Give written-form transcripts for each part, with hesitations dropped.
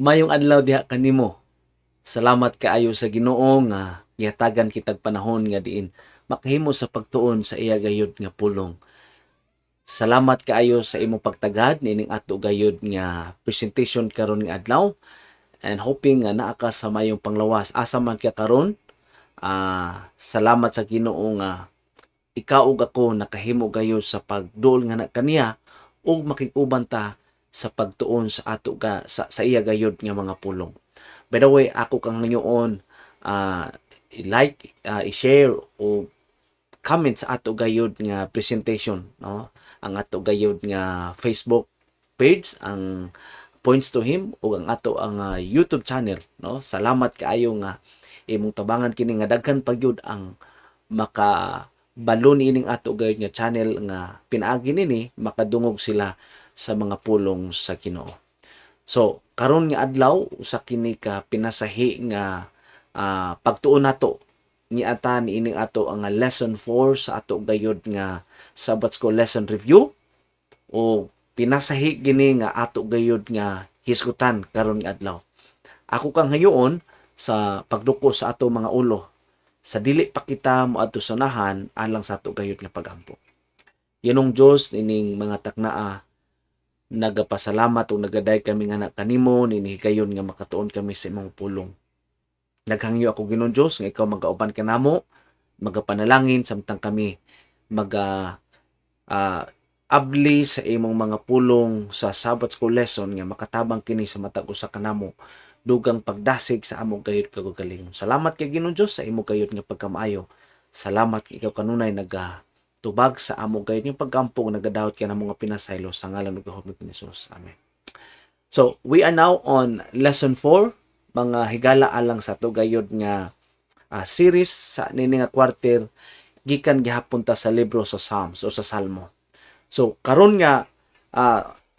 Mayong adlaw diha kanimo. Salamat kaayo sa Ginoo nga gihatagan kitag panahon nga diin makahimo sa pagtuon sa iya gayud nga pulong. Salamat kaayo sa imong pagtagad nining ato gayud nga presentation karon nga adlaw and hoping nga naa ka sa mayong panglawas. Asa man ka karon? Salamat sa Ginoo nga ikaw ug ako nakahimo gayud sa pagduol nga na kaniya ug makig-uban ta sa pagtuon sa ato sa iya gayud nga mga pulong. By the way, ako kang ngayon i-like, i-share o comment sa ato gayud nga presentation, no? Ang ato gayud nga Facebook page, ang Points to Him o ang ato ang YouTube channel, no? Salamat kaayo nga imong tabangan kini nga daghan pagyud ang maka balon ining ato gayud nga channel nga pinaagi nini makadungog sila sa mga pulong sa Ginoo. So, karon nga adlaw usa kini ka pinasahi nga pagtuon nato niata niining ato ang lesson 4 sa ato gayud nga Sabbath School lesson review o pinasahi gini nga ato gayud nga hisgutan karon nga adlaw. Ako kang hayoon sa pagduko sa ato mga ulo sa dili pa kita moadto sa unahan alang sa ato gayud nga pagampo. Yanong Dios ining mga taknaa nagapasalamat o nagaday kami nga na kanimo nini gayon nga makatuon kami sa imong pulong. Naghangyo ako Ginoong Dios nga ikaw magauban kanamo, magapanalangin samtang kami maga abli sa imong mga pulong sa Sabbath School lesson nga makatabang kini sa matag usa kanamo dugang pagdasig sa among gayud kagalingon. Salamat kay Ginoong Dios sa imong gayud nga pagkamaayo. Salamat kay ikaw kanunay tubag sa amo gayud yung pagkampong nagadawat ka ng mga pinasaylo sa ngalan ng Gahom ni Jesus. Amen. So, we are now on lesson 4, mga higala alang sa to gayud nga series sa nini nga quarter gikan gihapon ta sa libro sa Psalms o sa Salmo. So, karon nga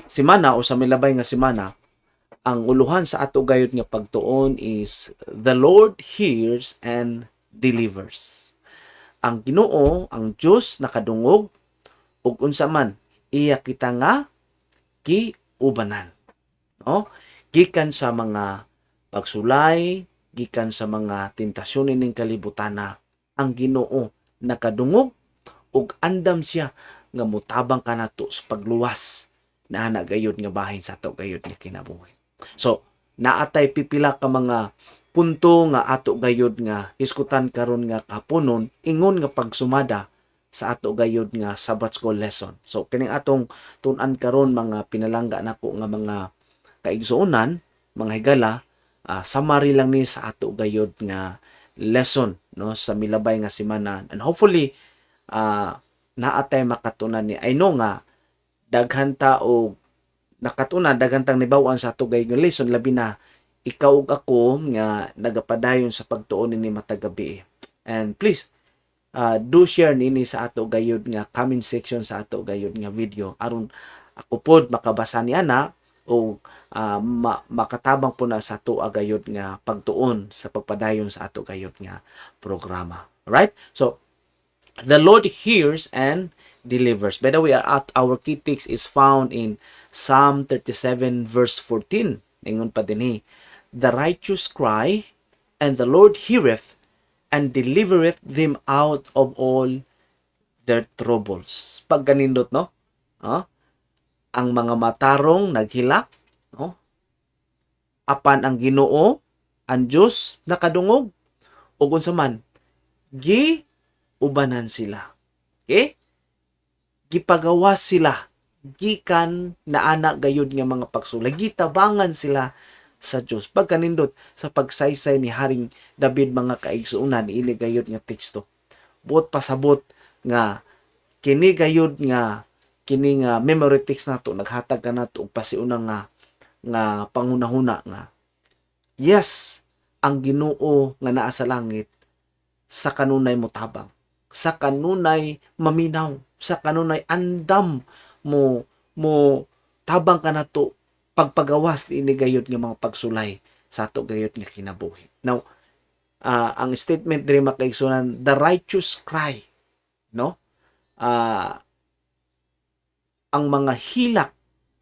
semana o sa milabay nga semana, ang uluhan sa ato gayud nga pagtuon is the Lord hears and delivers. Ang Ginoo, ang Dios nakadungog ug unsa man iya kita nga giubanan. No? Gikan sa mga pagsulay, gikan sa mga tentasyon ning kalibutana, ang Ginoo nakadungog ug andam siya nga mutabang kanato sa pagluwas na ana gayud nga bahin sa ato gayud nga kinabuhi. So, naatay pipila ka mga punto nga ato gayud nga iskutan karon nga kapunon ingon nga pagsumada sa ato gayud nga Sabbath School lesson. So kining atong tun-an karon mga pinalangga nako nga mga kaigsuonan, mga higala, summary lang ni sa ato gayud nga lesson no sa milabay nga semana and hopefully naatay makatunan ni I know nga daghan ta og nakatunan daghan tang nibaw-an sa ato gayud nga lesson labi na ikaw ug ako nga nagapadayon sa pagtuon ni matag gabi. And please, do share nini sa ato gayud nga comment section sa ato gayud nga video aron ako pod makabasa ni ana o makatabang po na sa ato gayud nga pagtuon sa pagpadayon sa ato gayud nga programa. Right? So, the Lord hears and delivers. By the way, our key text is found in Psalm 37 verse 14. Ningon pa dinhi, the righteous cry, and the Lord heareth, and delivereth them out of all their troubles. Pag ganindot, no? Ang mga matarong naghilak, no? Apan ang Ginoo, ang Dios nakadungog, ug unsa man, giubanan sila. Okay? Gipagawas sila gikan na ana gayud nga mga pagsulay, gitabangan sila sa Dios. Pagkanindot sa pagsaysay ni Haring David mga kaigsuonan ini gayud nga teksto. Buot pasabot nga kini gayud nga kini nga memory text nato naghatag kanato og pasiuna nga pangunahuna nga yes, ang Ginoo nga naa sa langit sa kanunay motabang, sa kanunay maminaw, sa kanunay andam mo tabang kanato pagpagawas ni gayud nga mga pagsulay sa ato gayud nga kinabuhi. Now, ang statement diri makaigsunan, the righteous cry, no? Ang mga hilak,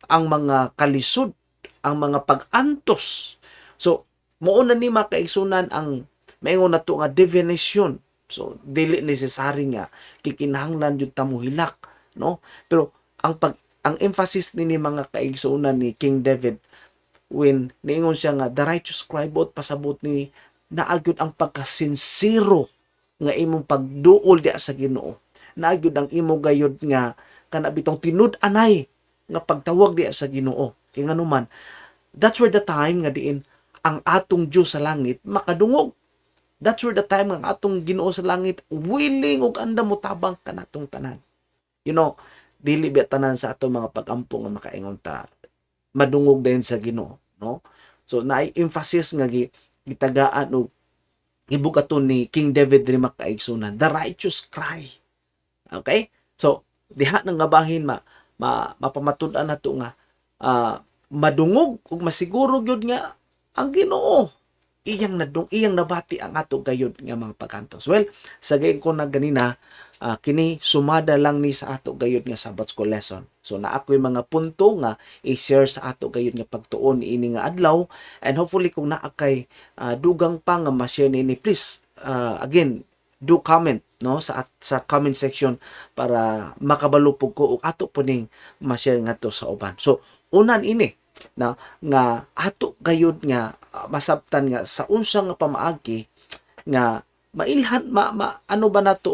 ang mga kalisod, ang mga pag-antos. So mao na ni makaigsunan ang maingon nato nga divination. So dili necessary nga kikinahanglan jud ta mohilak, no? Pero ang emphasis ni mga kaigsunan ni King David when niingon siya nga the righteous cry out pasabot ni naagyod ang pagkasinsero nga imong pagduol diha sa Ginoo. Naagyod ang imo gayod nga kana bitong tinud-anay nga pagtawag diha sa Ginoo. Kay nganuman, that's where the time nga diin ang atong Dios sa langit makadungog. That's where the time nga atong Ginoo sa langit willing ug andam motabang kanatong tanan. You know, dili ba tanan sa atong mga pag-ampo nga makaingon ta madungog din sa Ginoo, no? So naay emphasis nga gitagaan og ibukaton ni King David ri makaigsunan, the righteous cry. Okay? So diha nang ngabahin mapamatud-an nato nga madungog ug masiguro gyud nga ang Ginoo iyang nabati ang ato gayud nga mga pagkantos. Well, sagay ko na ganina, kini sumada lang ni sa ato gayud nga Sabbath School lesson. So na ako'y mga punto nga i-share sa ato gayud nga pagtuon ini nga adlaw, and hopefully kung naa kay dugang pa nga ma-share ni please again do comment no sa comment section para makabalo pug ko ug ato po ning ma-share ngadto sa uban. So unan ini na nga ato gayud nga masabtan nga sa unsa nga pamaagi nga mailhan ano ba nato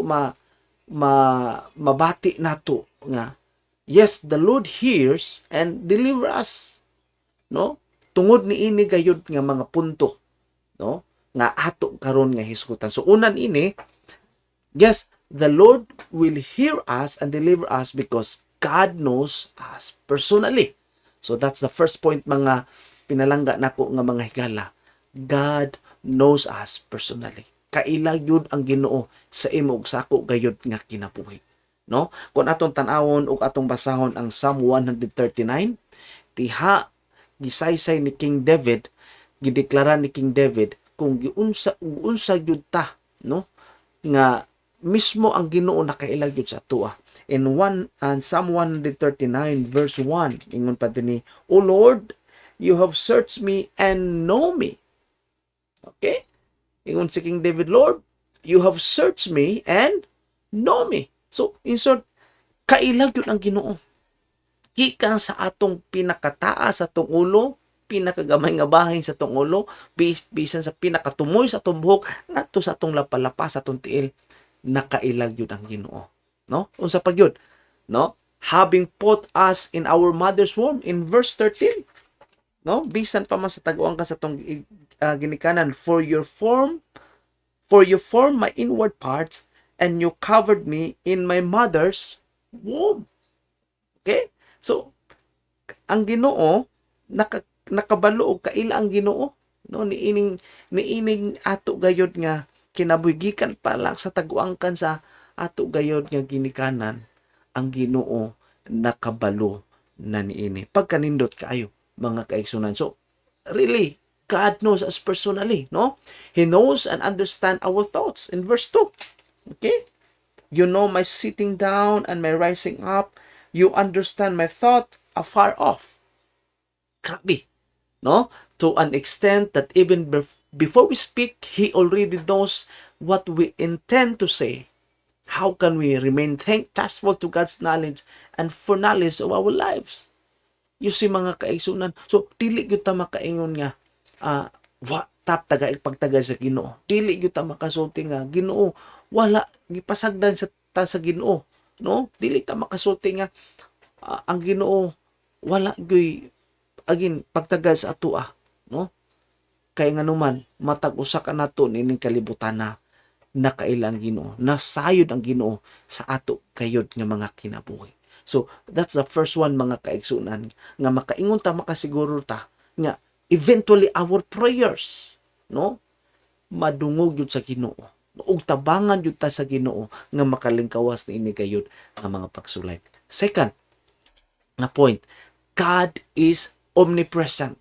mabati nato nga yes, the Lord hears and deliver us, no, tungod ni ini gayud nga mga punto, no, nga ato karon nga hisgutan. So unan ini, yes, the Lord will hear us and deliver us because God knows us personally. So that's the first point mga pinalangga nako nga mga higala. God knows us personally. Kaila yun ang Ginoo sa imo ug sa ako gayud nga kinabuhi, no? Kung atong tan-awon ug atong basahon ang Psalm 139, diha gisaysay ni King David, gideklara ni King David kung unsa gyud ta, no, nga mismo ang Ginoo nakailag gyud sa atoa. In Psalm 139 verse 1, ingon pa dinhi, O Lord, you have searched me and know me. Okay? Ingon si King David, Lord, you have searched me and know me. So, in short, kailag yun ang Ginoo. Gikan sa atong pinakataas sa atong ulo, pinakagamay nga bahin sa atong ulo, bisan sa pinakatumoy sa atong buhok, ngadto sa atong lapalapa sa atong tiil, nakailag yun ang Ginoo. No? Unsa pa gyud, no? Having put us in our mother's womb in verse 13. No? Bisan pa man sa taguan ka sa atong ginikanan, for you form my inward parts and you covered me in my mother's womb. Okay? So ang Ginoo nakabalo og kaila ang Ginoo, no, niining ato gayud nga kinabuhigikan pa lang sa taguangkan sa ato gayud nga ginikanan, ang Ginoo nakabalo na niini. Pagkanindot kaayo mga kaigsunan. So really, God knows us personally, no? He knows and understand our thoughts in verse 2. Okay? You know my sitting down and my rising up. You understand my thought afar off. Grabe, no? To an extent that even before we speak, He already knows what we intend to say. How can we remain thankful to God's knowledge and for knowledge of our lives? You see mga kaigsunan. So, dili gyud ta makaingon nga taga pagtaga sa Ginoo. Dili gyud ta makasulti nga Ginoo wala gipasagdan sa ta sa Ginoo, no? Dili ta makasulti nga ang Ginoo wala gyud agin pagtaga sa atoa, no? Kay nganuman matag usa ka nato nining kalibutan na nakailang Ginoo, nasayod ang Ginoo sa ato kayod nga mga kinabuhi. So that's the first one mga kaigsunan nga makaingon ta, makasiguro ta nga eventually our prayers, no, madungog yun sa Ginoo ug tabangan yun ta sa Ginoo nga makalingkawas na ini gayud nga mga pagsulay. Second na point, God is omnipresent.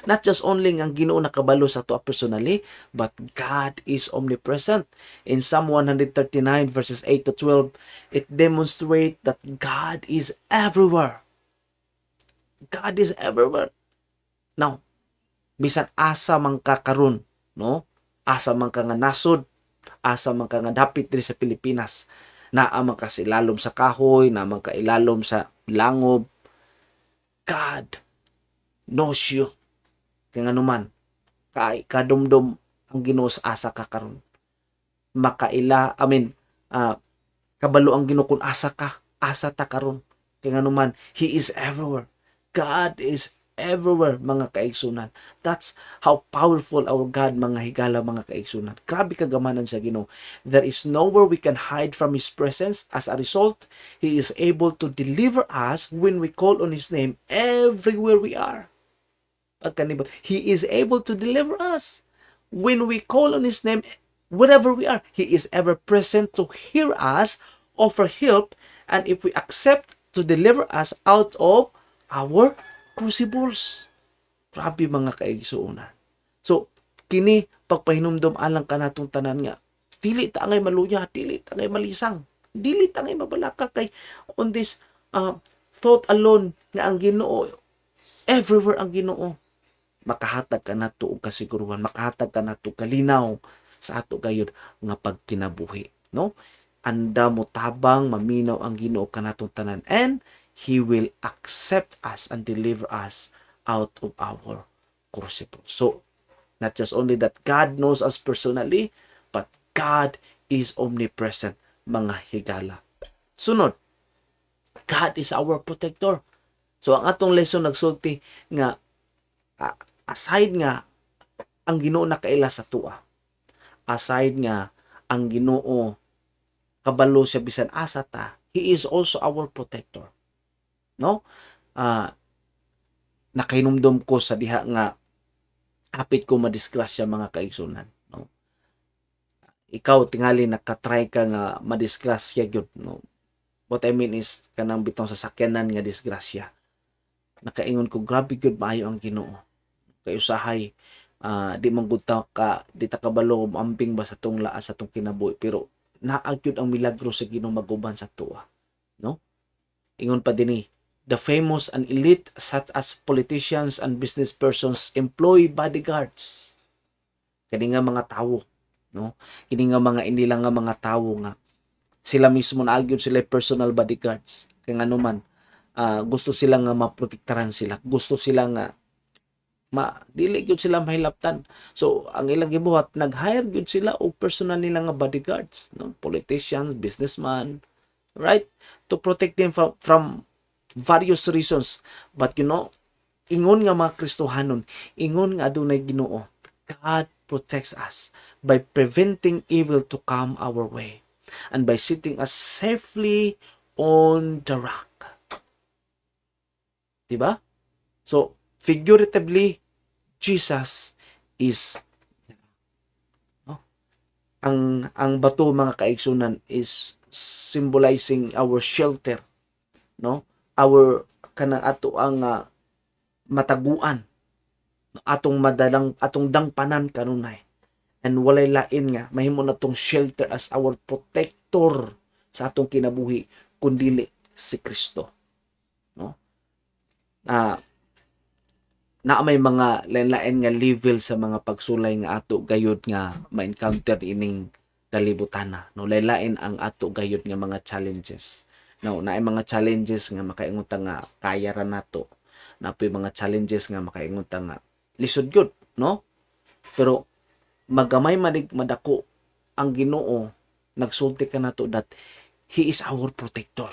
Not just only ang Ginoo nakabalo sa ato personally, but God is omnipresent. In Psalm 139 verses 8 to 12, it demonstrates that God is everywhere. God is everywhere. Now, bisan asa man ka karon, no? Asa man ka nga nasod, asa man ka nga dapit diri sa Pilipinas, naa man ka sa ilalom sa kahoy, naa man ka ilalom sa langob, God knows you. Kaya nga naman, kadumdum ang Ginoo sa asa ka karon. Makaila, kabalo ang Ginoo kung asa ka, asa ta karon. Kaya nga naman, He is everywhere. God is everywhere, mga kaigsunan. That's how powerful our God, mga higala, mga kaigsunan. Grabe kagamanan sa Ginoo. There is nowhere we can hide from His presence. As a result, He is able to deliver us when we call on His name everywhere we are. Pagkanibot, He is able to deliver us when we call on His name wherever we are. He is ever present to hear us, offer help, and if we accept to deliver us out of our crucibles. Grabe, mga kaigsuunan. So, kini pagpahinumdom alang kanatong tanan nga, dili ta ngay maluya, dili ta ngay malisang, dili ta ngay mabalaka kay on this thought alone nga ang Ginoo, everywhere ang Ginoo. Makahatag ka nato og kasiguruhan, makahatag ka nato kalinaw sa ato gayud nga pagkinabuhi, no? Anda mo tabang maminaw ang Ginoo kanatong tanan, and He will accept us and deliver us out of our crucible. So, not just only that God knows us personally, but God is omnipresent, mga higala. Sunod, God is our protector. So, ang atong lesson nagsulti nga, aside nga ang Ginoo nakaila sa tua, aside nga ang Ginoo kabalo siya bisan asa ta, He is also our protector, no? Nakainumdom ko sa diha nga hapit ko madisgrasya, mga kaigsunan, no? Ikaw tingali nakatry ka nga madisgrasya gyud, no? What I mean is kanang bitong sa sakyanan nga disgrasya. Nakaingon ko, grabe gyud maayo ang Ginoo. Kay usahay di man gud ta ka, di ta kabalo amping ba sa tong laas sa tong kinabuhi, pero naagyud ang milagro sa Ginoo maguban sa tuwa, no? Ingon pa dinhi, the famous and elite such as politicians and business persons employ bodyguards. Kini nga mga tawo, no? Kini nga mga inilang nga mga tawo nga sila mismo naagyud sila personal bodyguards. Kaya nga naman, gusto sila nga maprotektaran sila. Gusto sila nga dili gyud sila mahilaptan. So ang ilang gibuhat, nag-hire gyud sila og personal nila nga bodyguards, no? Politicians, businessman, right? To protect them from various reasons. But ingon nga mga Kristohanon, ingon nga adunay Ginoo, God protects us by preventing evil to come our way and by setting us safely on the rock. Diba? So, figuratively, Jesus is, no? Ang bato, mga kaigsunan, is symbolizing our shelter, no? Our kanang ato ang mataguan, atong dangpanan kanunay. And walay lain nga mahimo na tong shelter as our protector sa atong kinabuhi kundili si Kristo, no? Na may mga lain-lain nga level sa mga pagsulay nga ato gayud nga ma-encounter ining kalibutan, no? Lain-lain ang ato gayud nga mga challenges, no? Naay mga challenges nga makaingon ta nga kaya ra nato, napoy mga challenges nga makaingon ta nga lisod gyud, no? Pero magamay madako ang Ginoo, nagsulti ka nato that He is our protector.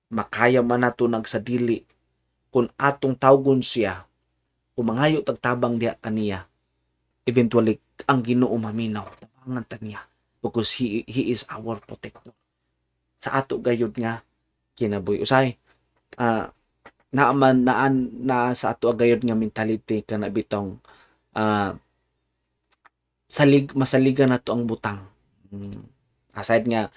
Makaya man nato nagsadili kung atong tawgon siya, kung mangayo tagtabang diha kaniya, eventually ang Ginoo maminaw tabangan ta niya, because he is our protector sa ato gayud nga kinabuhi. Usay naaman na sa ato gayud nga mentality kana bitong masaligan nato ang butang. Aside nga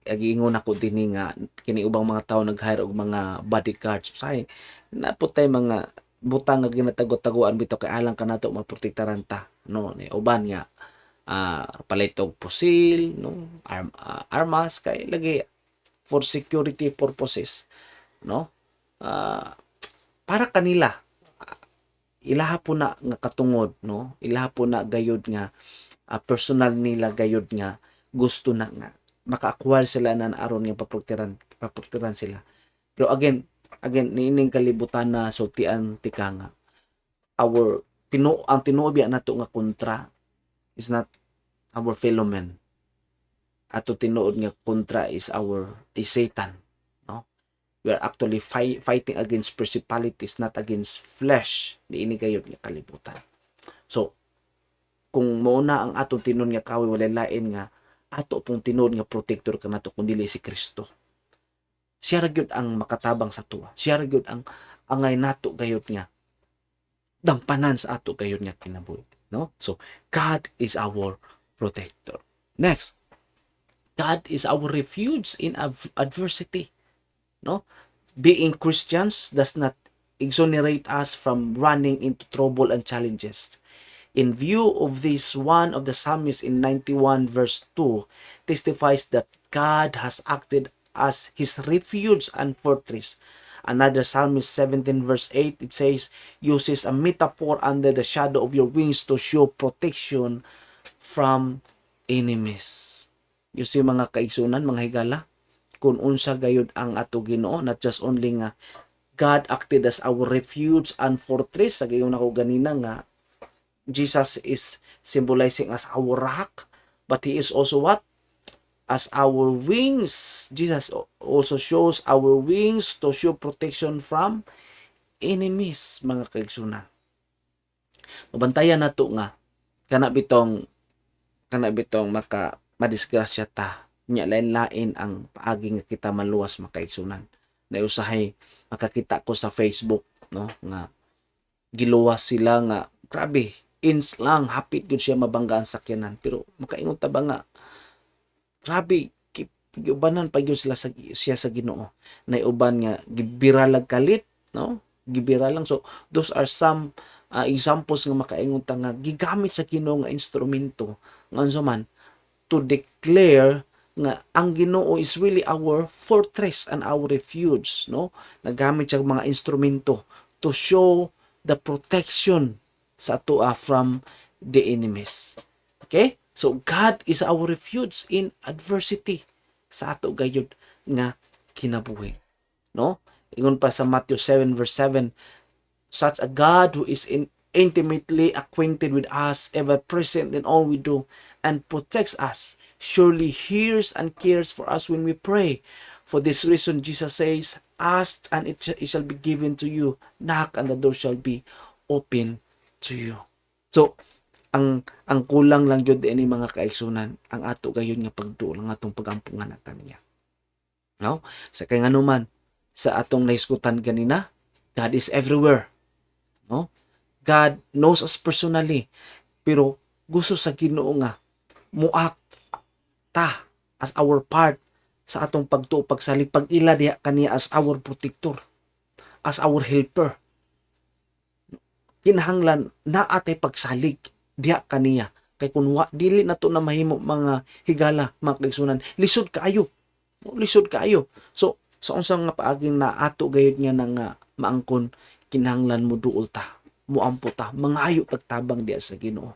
agiingon ako dinhi nga kini ubang mga tawo nag-hire og mga bodyguards. Usay naputay mga butang nga ginatago-taguan bitaw kay alang kanato maprotektaran ta, no? Ni uban nga palit og pusil, no? Armas kay lagi for security purposes, no? Para kanila, ilaha po na nga katungod, no? Ilaha po na gayud nga personal nila gayud nga gusto na nga maka-acquire sila na aron nga paproktiran sila. Pero again niining kalibutan na sultian tika nga our ang tinuod nato nga kontra is not our fellow men. Ato tinuod nga kontra is Satan, no? We are actually fighting against principalities, not against flesh. Niini gayud nga kalibutan. So kung mauna ang atong tinuod nga kahoy, walay lain nga ato pong tinuod nga protector kanato kun dili si Kristo. Siya ra gyud ang makatabang sa tuwa. Siya ra gyud ang angay nato gayud nga dampanan sa ato gayud nga kinabuhi, no? So God is our protector. Next, God is our refuge in adversity, no? Being Christians does not exonerate us from running into trouble and challenges. In view of this, one of the psalmists in 91 verse 2 testifies that God has acted as his refuge and fortress. Another psalmist 17 verse 8, it says, uses a metaphor under the shadow of your wings to show protection from enemies. You see mga kaigsunan, mga higala, kung unsa gayud ang ato Ginoo, not just only nga God acted as our refuge and fortress, sa gayon ako ganina nga Jesus is symbolizing as our rock, but he is also what? As our wings. Jesus also shows our wings to show protection from enemies, mga kaigsunan. Mabantayan nato nga kana bitong madisgrasya ta. Nya lain-lain ang paagi nga kita maluwas, mga kaigsunan. Na usahay makakita ko sa Facebook, no, nga giluwas sila nga grabe ins lang hapit gud siya mabangga ang sakyanan, pero makaingon ta ba nga grabe giubanan pa gyud siya sa Ginoo. Nay uban nga gibiralag kalit, no? Gibira lang. So those are some examples nga makaingon ta nga gigamit sa Ginoo nga instrumento nganso man to declare nga ang Ginoo is really our fortress and our refuge, no? Nagamit siya mga instrumento to show the protection sa ato from the enemies. Okay? So God is our refuge in adversity sa ato gayud nga kinabuhi, no? Ingon pa sa Matthew 7 verse 7, such a God who is intimately acquainted with us, ever present in all we do, and protects us, surely hears and cares for us when we pray. For this reason Jesus says, ask and it shall be given to you, knock and the door shall be open to you. So ang kulang lang jud ini mga kaigsunan, ang ato gayon nga pagduol ang atong pagampungan na kaniya, no? Sa kay nganuman sa atong nahisgutan ganina, God is everywhere, no? God knows us personally, pero gusto sa Ginoo nga muact ta as our part sa atong pagtuo pagsalig pag-ila diha kaniya as our protector, as our helper. Kinahanglan na atay pagsalig diha kaniya, kay kun dili nato na mahimo mga higala, mga kaigsunan, lisod kaayo. So unsa nga paaging na ato gayud nga nang maangkon, kinahanglan mo duol ta, muampo ta, mangayo tagtabang diha sa Ginoo.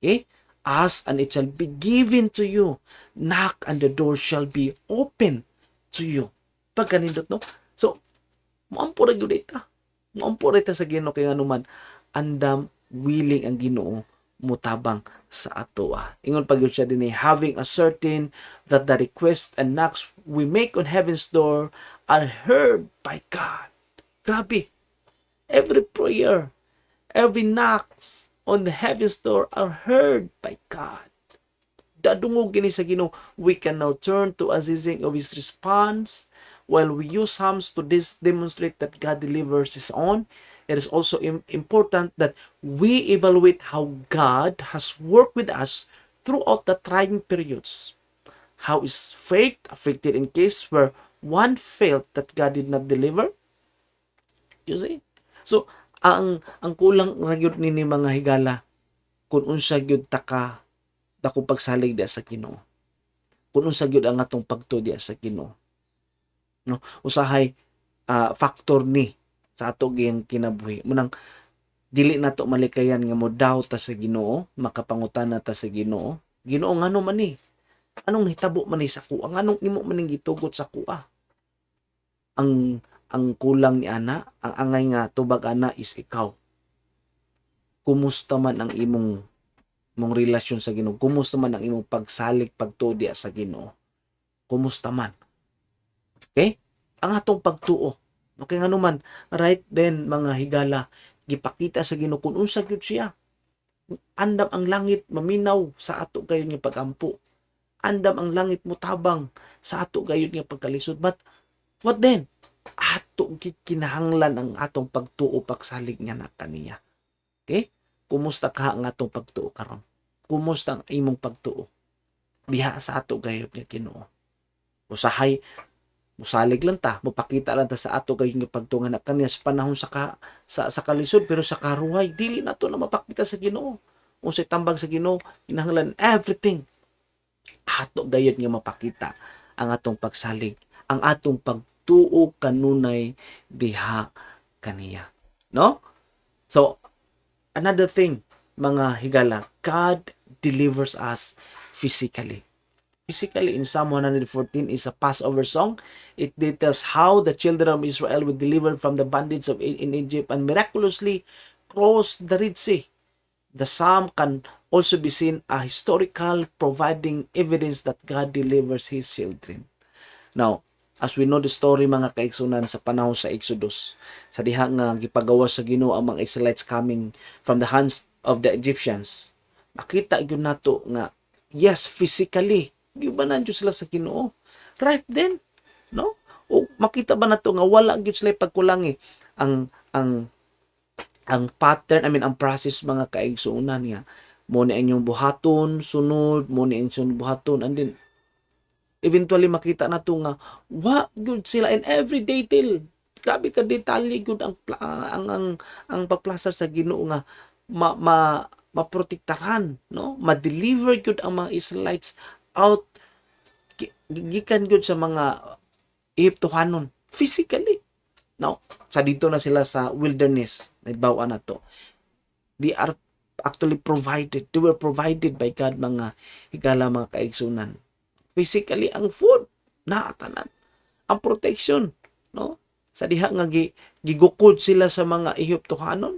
Okay? Ask and it shall be given to you, knock and the door shall be open to you. Pagkanindot, no? So muampo ra gyud ta, muampo ra ta sa Ginoo, kay nganuman andam willing ang Ginoo mutabang sa ato. Ingon pa gyud siya dinhi, having a certain that the request and knocks we make on heaven's door are heard by God. Grabe. Every prayer, every knocks on the heaven's door are heard by God. Dadungog gini sa Ginoo. We can now turn to assessing of his response. While we use Psalms to demonstrate that God delivers his own, it is also important that we evaluate how God has worked with us throughout the trying periods. How is faith affected in case where one felt that God did not deliver? You see? So, ang kulang ra gyud nini mga higala kung unsa gyud taka dako pagsalig diha sa Ginoo. Kung unsa gyud ang atong pagtuo diha sa Ginoo. No? Usahay factor ni sa ato giyang kinabuhi. Munang Dili nato malikayan nga mo daw ta sa Ginoo, makapangutana ta sa Ginoo. Ginoo ngano man ni? Anong hitabo man ni sa kuha? Anong imo man ning gitugot sa kuha? Ang kulang ni ana, ang angay nga tubag ana is ikaw. Kumusta man ang mong relasyon sa Ginoo? Kumusta man ang imong pagsalig pagtuo diha sa Ginoo? Kumusta man? Okay? Ang atong pagtuo. Okay nga naman, right then mga higala, gipakita sa Ginoo kung unsa gyud siya. Andam ang langit maminaw sa ato gayon nga pagampo. Andam ang langit mutabang sa ato gayon nga pagkalisod. But what then? Ato kinahanglan ang atong pagtuo pagsalig nga na kaniya. Okay? Kumusta ka ang atong pagtuo karon? Kumusta ang imong pagtuo diha sa ato gayon nga Ginoo? Usahay musalig lang ta, mupakita lang ta sa ato gayon nga pagtuo nga na kaniya sa panahon sa kalisod, pero sa karuhay dili nato na mapakita sa Ginoo. Unsay tambag sa Ginoo, kinahanglan everything ato gayon nga mapakita ang atong pagsalig, ang atong pagtuo kanunay diha kaniya. No? So, another thing, mga higala, God delivers us physically. Physically, in Psalm 114 is a Passover song. It details how the children of Israel were delivered from the bondage in Egypt and miraculously crossed the Red Sea. The psalm can also be seen as historical, providing evidence that God delivers His children. Now, as we know the story mga kaigsunan sa panahon sa Exodus, sa diha nga gipagawas sa Ginoo ang mga Israelites coming from the hands of the Egyptians, makita gyud nato nga yes, physically gibanan gyud sila sa Ginoo. Right then, no? O makita ba nato nga wala gyud sila pagkulangi ang pattern, ang process mga kaigsunan nga mo ni inyong buhaton, sunod, mo ni inyong buhaton, and then eventually makita na to nga wa good sila in every detail. Grabe ka detalye good ang pagplasar sa Ginoo nga maprotektaran, no? Ma-deliver good ang mga Israelites out gikan good sa mga Egyptohanon physically. Now, sa dito na sila sa wilderness, nagbawa na to. They are actually provided. They were provided by God, mga higala, mga kaigsunan. Physically, ang food, naatanan. Ang protection, no? Sa diha nga gigukod sila sa mga Egyptohanon.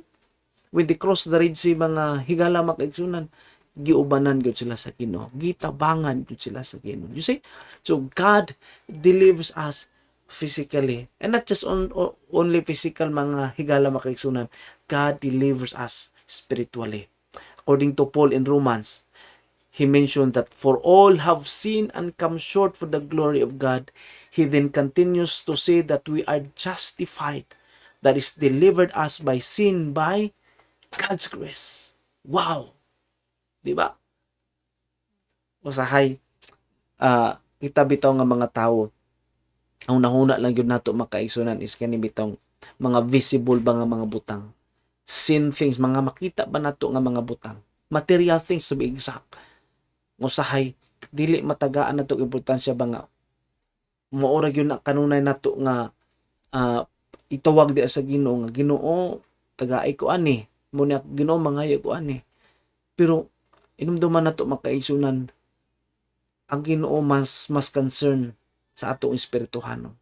When they cross the Red Sea, mga higala, mga kaigsunan, giubanan gyud sila sa Ginoo. Gitabangan gyud sila sa Ginoo. You see? So, God delivers us physically. And not just only physical, mga higala, makaigsunan. God delivers us spiritually. According to Paul in Romans, he mentioned that for all have sinned and come short for the glory of God. He then continues to say that we are justified, that is delivered us by sin by God's grace. Wow! Diba? Usahay, kita bitaw nga mga tao, ang nahuna lang yun nato makaisunan is kani bitong mga visible ba nga mga butang, sin things, mga makita ba nato nga mga butang, material things to be exact. Usahay dili matagaan nato importansya ba nga maora gyud na kanunay nato nga itawag di sa Ginoo nga Ginoo tagaay ko ani mo ni Ginoo mangayo ko ani, pero inumduman nato makaisunan ang Ginoo mas concern sa atong espirituhanon.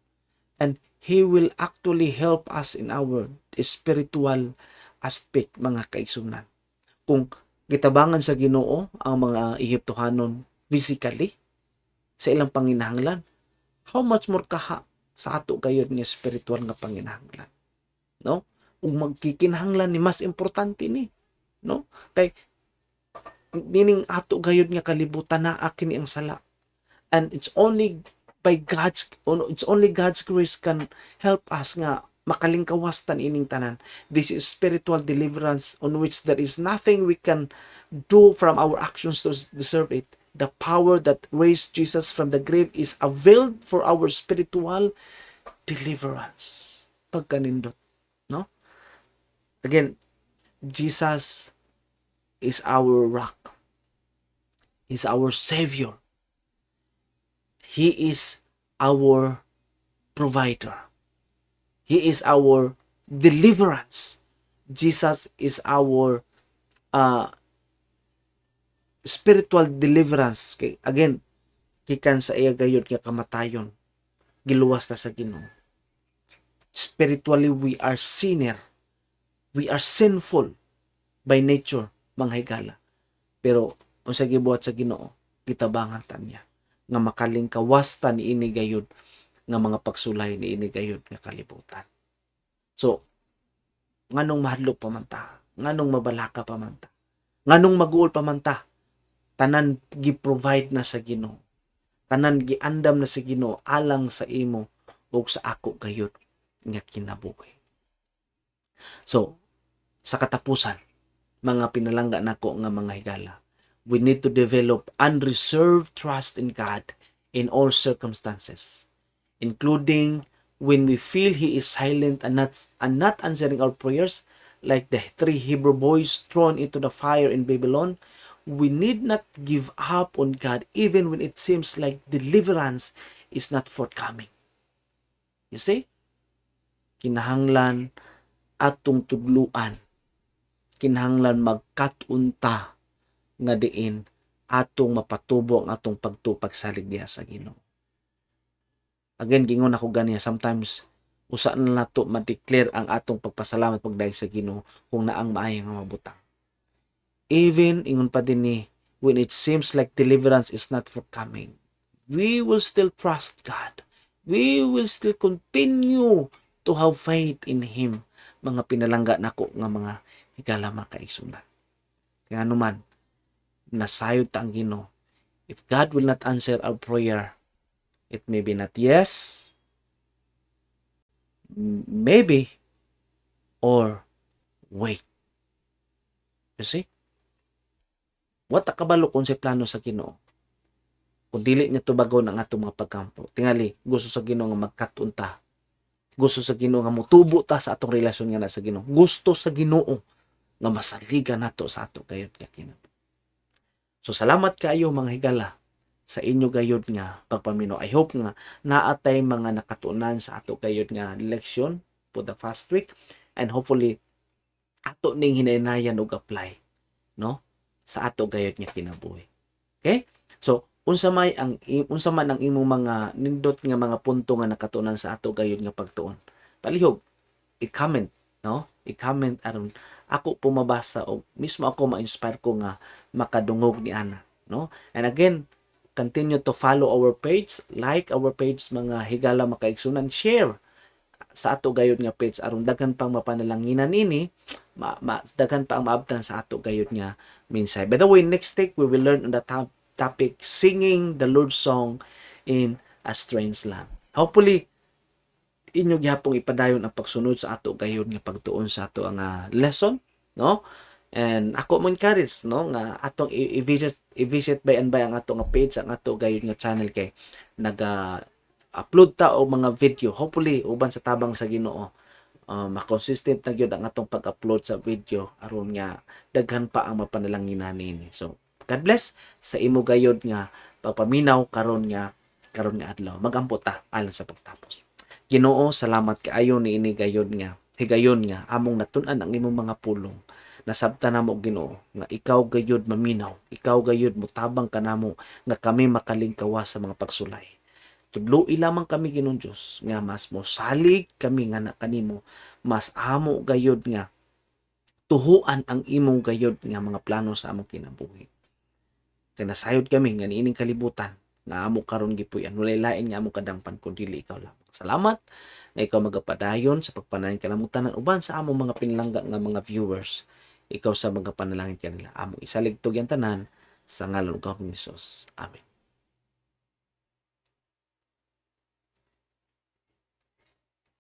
And He will actually help us in our spiritual aspect, mga kaigsunan. Kung gitabangan sa Ginoo ang mga Egyptohanon physically sa ilang panginahanglan, how much more kaha sa ato gayud nga spiritual nga panginahanglan, no? Ug magkikinahanglan ni mas importante ni, no? Kay meaning ato gayud nga kalibutan na akin ang sala, and it's only God's grace can help us nga makalingkawas tan ining tanan. This is spiritual deliverance on which there is nothing we can do from our actions to deserve it. The power that raised Jesus from the grave is availed for our spiritual deliverance. Pagkanindot, no? Again, Jesus is our rock. He's our Savior. He is our provider. He is our deliverance. Jesus is our uh, spiritual deliverance. Kay, again, gikan sa iya gayud nga kamatayon, giluwas ta sa Ginoo. Spiritually, we are sinner. We are sinful by nature, mga higala. Pero, unsa gibuhat sa Ginoo, gitabangan ta niya nga makalingkawas ta ni ini gayud nga mga pagsulay ni ini gayud nga kalibutan. So, nganong mahadlok pa man ta, nganong mabalaka pa man ta, nganong maguol pa man ta, tanan gi-provide na sa Ginoo, tanan giandam na sa Ginoo alang sa imo ug sa ako gayud nga kinabuhi. So, sa katapusan, mga pinalangga nako nga mga higala, we need to develop unreserved trust in God in all circumstances, including when we feel He is silent and not answering our prayers, like the 3 Hebrew boys thrown into the fire in Babylon. We need not give up on God even when it seems like deliverance is not forthcoming. You see? Kinahanglan atong tudluan. Kinahanglan magkatunta nga diin atong mapatubo ang atong pagtupag salig diha sa Ginoo. Again, gingon ako ganiya, sometimes usa na nato ma-declare ang atong pagpasalamat pagdayeg sa Ginoo kung naang maayo nga mabutang. Even ingon pa dinhi, when it seems like deliverance is not forthcoming, we will still trust God. We will still continue to have faith in Him. Mga pinalangga nako nga mga higala makaigsunan. Kaya naman, nasayod ta ang Ginoo. If God will not answer our prayer, it may be not yes, maybe, or wait. You see? What kabalo kung sa plano sa Ginoo? Kung dili niya tubagon ang atong mga pagkampo. Tingali, gusto sa Ginoo nga magkatunta. Gusto sa Ginoo nga mutubo ta sa atong relasyon nga na sa Ginoo. Gusto sa Ginoo nga masaligan nato sa ato gayud nga kinabuhi. So salamat kaayo mga higala sa inyo gayud nga pagpaminaw. I hope nga naatay mga nakatunan sa ato gayud nga leksyon for the past week, and hopefully ato ning hinaynayan og apply, no, sa ato gayud nga kinabuhi. Okay? So unsa man ang imong mga nindot nga mga punto nga nakatunan sa ato gayud nga pagtuon, palihog i-comment, no? I-comment aron ako pumabasa o mismo ako ma-inspire ko nga makadungog ni ana, no? And again, continue to follow our page, like our page mga higala makaigsunan, share sa ato gayud nga page aron daghan pang mapanalanginan ini, daghan pa ang maabtan sa ato gayud nga minsay. By the way, next week we will learn on the topic singing the Lord's song in a strange land. Hopefully inyo gihapong ipadayon ang pagsunod sa ato gayud nga pagtuon sa ato nga lesson, no? And ako mo encourage, no, nga atong i-visit by and by ang ato nga page, ang ato gayud nga channel, kay upload ta og mga video. Hopefully uban sa tabang sa Ginoo, makonsistent na gyud ang atong pag-upload sa video aron nga daghan pa ang mapanalanginan nini. So God bless sa imo gayud nga pagpaminaw karon nga adlaw. Magampo ta alang sa pagtapos. Ginoo, salamat kaayo ni ini gayud nga higayon nga among natun-an ang imong mga pulong. Nasabtan namo Ginoo nga ikaw gayud maminaw, ikaw gayud mutabang kanamo nga kami makalingkawas sa mga pagsulay. Tudloi lamang kami Ginoong Dios nga mas mosalig kami nga na kanimo, mas amo gayud nga tuhuan ang imong gayud nga mga plano sa among kinabuhi. Kay nasayod kami nga niining kalibutan nga amo karon gipuy-an, walay lain nga amo kadangpan kun dili ikaw lamang. Salamat nga ikaw magapadayon sa pagpanayon kanamutan uban sa among mga pinlangga nga mga viewers. Ikaw sa mga panalangin kanila among isaligtog yan tanan sa ngalan ug Hesus. Amen.